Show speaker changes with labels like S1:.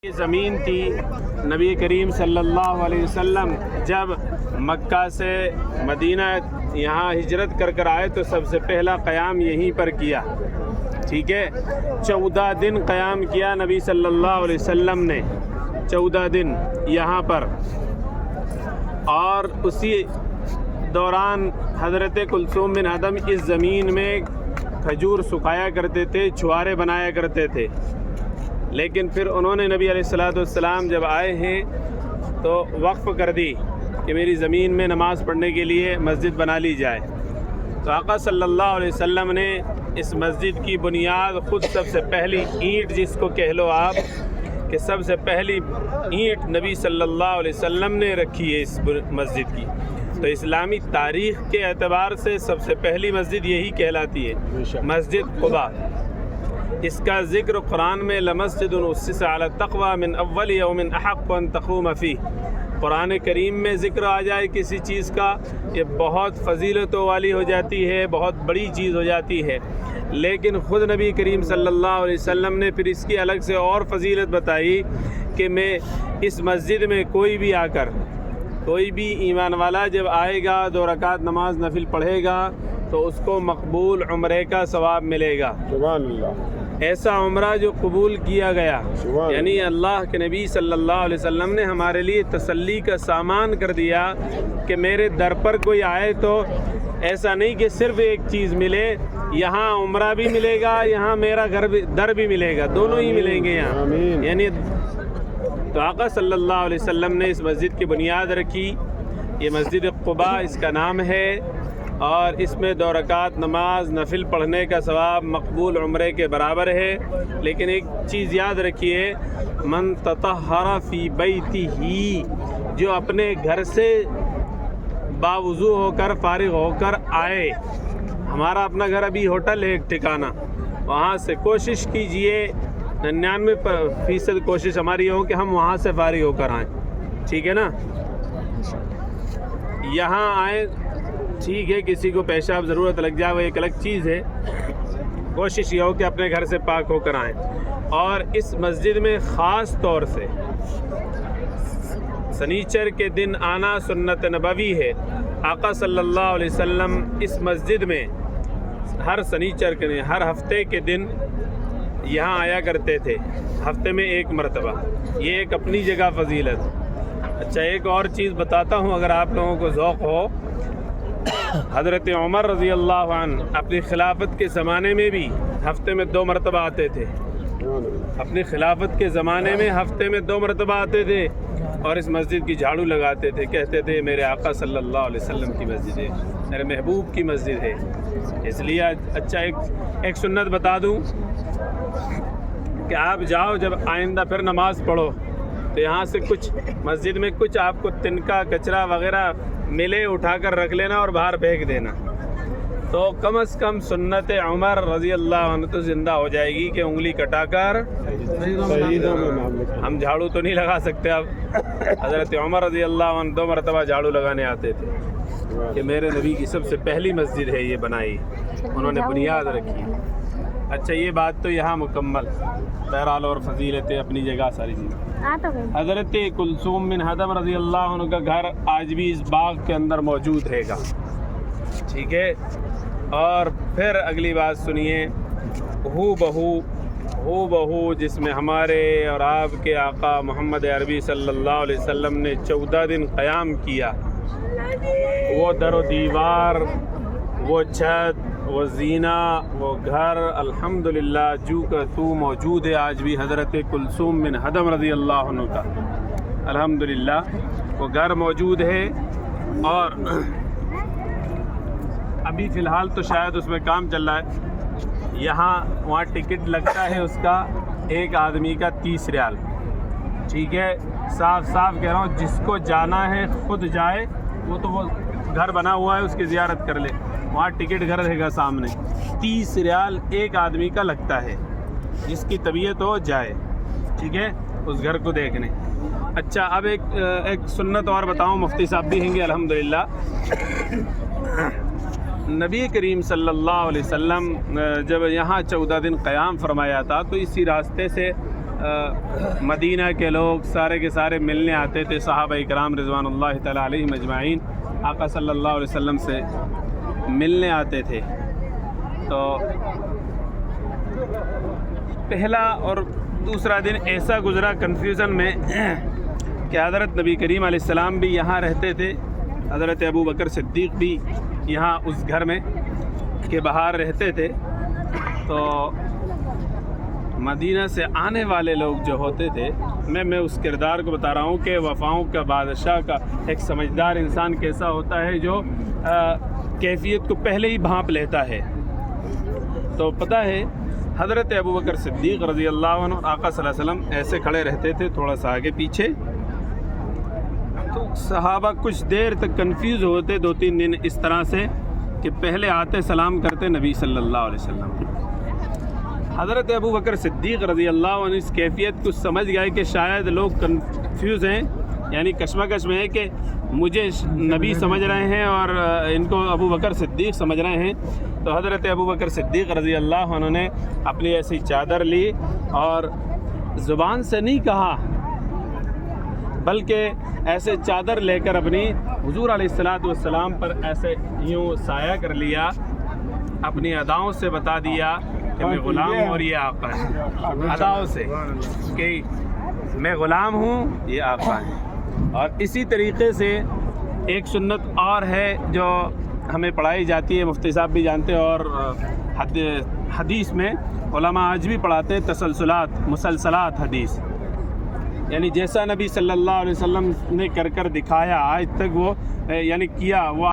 S1: یہ زمین تھی نبی کریم صلی اللہ علیہ وسلم جب مکہ سے مدینہ یہاں ہجرت کر آئے تو سب سے پہلا قیام یہیں پر کیا. ٹھیک ہے، 14 دن قیام کیا نبی صلی اللہ علیہ وسلم نے، 14 دن یہاں پر. اور اسی دوران حضرت کلثوم بن ادم اس زمین میں کھجور سکھایا کرتے تھے، چھوارے بنایا کرتے تھے. لیکن پھر انہوں نے نبی علیہ السلام جب آئے ہیں تو وقف کر دی کہ میری زمین میں نماز پڑھنے کے لیے مسجد بنا لی جائے. تو آقا صلی اللہ علیہ وسلم نے اس مسجد کی بنیاد خود سب سے پہلی اینٹ، جس کو کہہ لو آپ کہ سب سے پہلی اینٹ نبی صلی اللہ علیہ وسلم نے رکھی ہے اس مسجد کی. تو اسلامی تاریخ کے اعتبار سے سب سے پہلی مسجد یہی کہلاتی ہے، مسجد قباء. اس کا ذکر قرآن میں لمسجد اسس علی التقوی من اول یوم احق ان تقوم فیہ، قرآن کریم میں ذکر آ جائے کسی چیز کا یہ بہت فضیلتوں والی ہو جاتی ہے، بہت بڑی چیز ہو جاتی ہے. لیکن خود نبی کریم صلی اللہ علیہ وسلم نے پھر اس کی الگ سے اور فضیلت بتائی کہ میں اس مسجد میں کوئی بھی آ کر، کوئی بھی ایمان والا جب آئے گا 2 رکعت نماز نفل پڑھے گا تو اس کو مقبول عمرے کا ثواب ملے گا.
S2: سبحان اللہ.
S1: ایسا عمرہ جو قبول کیا گیا، یعنی اللہ کے نبی صلی اللہ علیہ وسلم نے ہمارے لیے تسلی کا سامان کر دیا کہ میرے در پر کوئی آئے تو ایسا نہیں کہ صرف ایک چیز ملے، یہاں عمرہ بھی ملے گا، یہاں میرا در بھی ملے گا، دونوں ہی ملیں گے یہاں. یعنی تو آقا صلی اللہ علیہ وسلم نے اس مسجد کی بنیاد رکھی. یہ مسجد قباء اس کا نام ہے، اور اس میں 2 رکعت نماز نفل پڑھنے کا ثواب مقبول عمرے کے برابر ہے. لیکن ایک چیز یاد رکھیے، من تطہر فی بیتہ، جو اپنے گھر سے باوضو ہو کر فارغ ہو کر آئے. ہمارا اپنا گھر ابھی ہوٹل ہے ایک ٹھکانہ، وہاں سے کوشش کیجئے، 99% کوشش ہماری ہو کہ ہم وہاں سے فارغ ہو کر آئیں. ٹھیک ہے نا؟ یہاں آئیں ٹھیک ہے، کسی کو پیشاب ضرورت لگ جائے وہ ایک الگ چیز ہے، کوشش یہ ہو کہ اپنے گھر سے پاک ہو کر آئیں. اور اس مسجد میں خاص طور سے سنیچر کے دن آنا سنت نبوی ہے. آقا صلی اللہ علیہ وسلم اس مسجد میں ہر سنیچر کے، ہر ہفتے کے دن یہاں آیا کرتے تھے، ہفتے میں 1 مرتبہ. یہ ایک اپنی جگہ فضیلت. اچھا، ایک اور چیز بتاتا ہوں اگر آپ لوگوں کو ذوق ہو. حضرت عمر رضی اللہ عنہ اپنی خلافت کے زمانے میں بھی ہفتے میں 2 مرتبہ آتے تھے. اپنی خلافت کے زمانے میں ہفتے میں 2 مرتبہ آتے تھے اور اس مسجد کی جھاڑو لگاتے تھے. کہتے تھے میرے آقا صلی اللہ علیہ وسلم کی مسجد ہے، میرے محبوب کی مسجد ہے. اس لیے اچھا ایک سنت بتا دوں کہ آپ جاؤ جب آئندہ پھر نماز پڑھو تو یہاں سے کچھ مسجد میں کچھ آپ کو تنکا کچرا وغیرہ ملے، اٹھا کر رکھ لینا اور باہر پھینک دینا. تو کم از کم سنت عمر رضی اللہ عنہ تو زندہ ہو جائے گی کہ انگلی کٹا کر، ہم جھاڑو تو نہیں لگا سکتے. اب حضرت عمر رضی اللہ عنہ 2 مرتبہ جھاڑو لگانے آتے تھے کہ میرے نبی کی سب سے پہلی مسجد ہے یہ بنائی، انہوں نے بنیاد رکھی. اچھا، یہ بات تو یہاں مکمل. بہرحال اور فضیلتیں اپنی جگہ ساری چیزیں. حضرت کلثوم بن ادم رضی اللہ عنہ کا گھر آج بھی اس باغ کے اندر موجود رہے گا. ٹھیک ہے. اور پھر اگلی بات سنیے، ہو بہو جس میں ہمارے اور آپ کے آقا محمد عربی صلی اللہ علیہ وسلم نے 14 دن قیام کیا، وہ در و دیوار، وہ چھت، وہ زینہ، وہ گھر، الحمدللہ جو کا تو موجود ہے آج بھی حضرت کلثوم بن ادم رضی اللہ عنہ کا. الحمدللہ وہ گھر موجود ہے. اور ابھی فی الحال تو شاید اس میں کام چل رہا ہے. وہاں ٹکٹ لگتا ہے اس کا ایک آدمی کا 30 ریال. ٹھیک ہے، صاف کہہ رہا ہوں، جس کو جانا ہے خود جائے، وہ گھر بنا ہوا ہے اس کی زیارت کر لے. وہاں ٹکٹ گھر رہے گا سامنے، 30 ریال ایک آدمی کا لگتا ہے. جس کی طبیعت ہو جائے، ٹھیک ہے، اس گھر کو دیکھنے. اچھا، اب ایک سنت اور بتاؤں، مفتی صاحب بھی ہیں گے الحمدللہ. نبی کریم صلی اللہ علیہ وسلم جب یہاں 14 دن قیام فرمایا تھا تو اسی راستے سے مدینہ کے لوگ سارے کے سارے ملنے آتے تھے، صحابہ کرام رضوان اللہ تعالیٰ علیہم اجمعین آقا صلی اللہ علیہ وسلم سے ملنے آتے تھے۔ تو پہلا اور دوسرا دن ایسا گزرا کنفیوژن میں کہ حضرت نبی کریم علیہ السلام بھی یہاں رہتے تھے، حضرت ابو بکر صدیق بھی یہاں اس گھر میں کے باہر رہتے تھے۔ تو مدینہ سے آنے والے لوگ جو ہوتے تھے، میں اس کردار کو بتا رہا ہوں کہ وفاؤں کا بادشاہ کا ایک سمجھدار انسان کیسا ہوتا ہے جو کیفیت کو پہلے ہی بھانپ لیتا ہے۔ تو پتہ ہے حضرت ابو بکر صدیق رضی اللہ عنہ آقا صلی اللہ علیہ وسلم ایسے کھڑے رہتے تھے تھوڑا سا آگے پیچھے، تو صحابہ کچھ دیر تک کنفیوز ہوتے 2-3 دن اس طرح سے کہ پہلے آتے سلام کرتے نبی صلی اللہ علیہ وسلم۔ حضرت ابو بکر صدیق رضی اللہ عنہ اس کیفیت کو سمجھ گئے کہ شاید لوگ کنفیوز ہیں، یعنی کشمکش میں ہے کہ مجھے نبی سمجھ رہے ہیں اور ان کو ابو بکر صدیق سمجھ رہے ہیں۔ تو حضرت ابو بکر صدیق رضی اللہ عنہ نے اپنی ایسی چادر لی اور زبان سے نہیں کہا بلکہ ایسے چادر لے کر اپنی حضور علیہ السلام پر ایسے یوں سایہ کر لیا، اپنی اداؤں سے بتا دیا کہ میں غلام ہوں اور یہ آقا ہے، اداؤں سے کہ میں غلام ہوں یہ آقا ہے۔ اور اسی طریقے سے ایک سنت اور ہے جو ہمیں پڑھائی جاتی ہے، مفتی صاحب بھی جانتے ہیں اور حدیث میں علماء آج بھی پڑھاتے ہیں، مسلسلات حدیث، یعنی جیسا نبی صلی اللہ علیہ وسلم نے کر دکھایا آج تک وہ یعنی کیا وہ